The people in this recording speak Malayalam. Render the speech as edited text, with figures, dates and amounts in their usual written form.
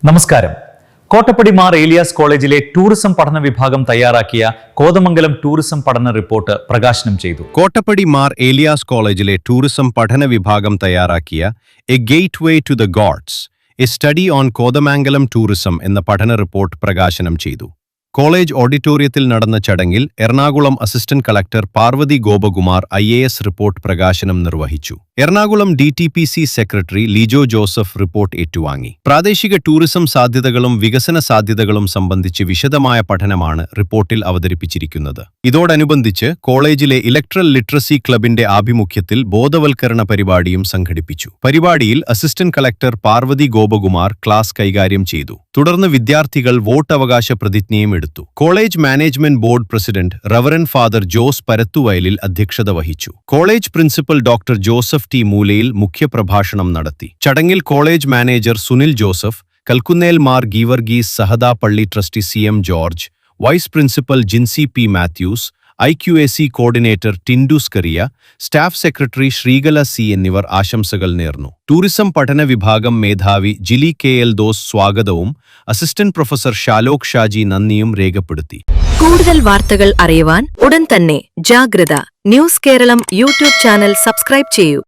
നമസ്കാരം. കോട്ടപ്പടി മാർ ഏലിയാസ് കോളേജിലെ ടൂറിസം പഠന വിഭാഗം തയ്യാറാക്കിയ കോതമംഗലം ടൂറിസം പഠന റിപ്പോർട്ട് പ്രകാശനം ചെയ്തു. കോട്ടപ്പടി മാർ ഏലിയാസ് കോളേജിലെ ടൂറിസം പഠന വിഭാഗം തയ്യാറാക്കിയ a gateway to the gods, a study on Kothamangalam tourism എന്ന പഠന റിപ്പോർട്ട് പ്രകാശനം ചെയ്തു. കോളേജ് ഓഡിറ്റോറിയത്തിൽ നടന്ന ചടങ്ങിൽ Ernakulam assistant collector Parvathi Gopakumar IAS report പ്രകാശനം നിർവഹിച്ചു. Ernakulam DTPC secretary Lijo Joseph report ഏറ്റുവാങ്ങി. പ്രാദേശിക ടൂറിസം സാധ്യതകളും വികസന സാധ്യതകളും സംബന്ധിച്ച് വിശദമായ പഠനമാണ് റിപ്പോർട്ടിൽ അവതരിപ്പിച്ചിരിക്കുന്നത്. ഇതോടനുബന്ധിച്ച് കോളേജിലെ ഇലക്ട്രൽ ലിറ്ററസി ക്ലബിന്റെ ആഭിമുഖ്യത്തിൽ ബോധവൽക്കരണ പരിപാടിയും സംഘടിപ്പിച്ചു. പരിപാടിയിൽ assistant collector Parvathi Gopakumar class കൈകാര്യം ചെയ്തു. തുടർന്ന് വിദ്യാർത്ഥികൾ വോട്ടവകാശ പ്രതിജ്ഞയും എടുത്തു. College management board president reverend father Jose Parathuvayalil അധ്യക്ഷത വഹിച്ചു. College principal doctor Joseph T Moolayil മുഖ്യപ്രഭാഷണം നടത്തി. ചടങ്ങിൽ കോളേജ് മാനേജർ സുനിൽ ജോസഫ്, കൽക്കുന്നേൽ മാർ ഗീവർഗീസ് സഹദാ പള്ളി trustee CM George, vice principal Jincy P Mathews, IQAC coordinator Tindus Kariya, staff secretary Sreekala C എന്നിവർ ആശംസകൾ നേർന്നു. ടൂറിസം പഠന വിഭാഗം മേധാവി ജിലി KL ദോസ് സ്വാഗതവും അസിസ്റ്റന്റ് പ്രൊഫസർ ഷാലോക് ഷാജി നന്ദിയും രേഖപ്പെടുത്തി. കൂടുതൽ വാർത്തകൾ അറിയുവാൻ ഉടൻ തന്നെ Jagratha news Keralam YouTube channel subscribe ചെയ്യൂ.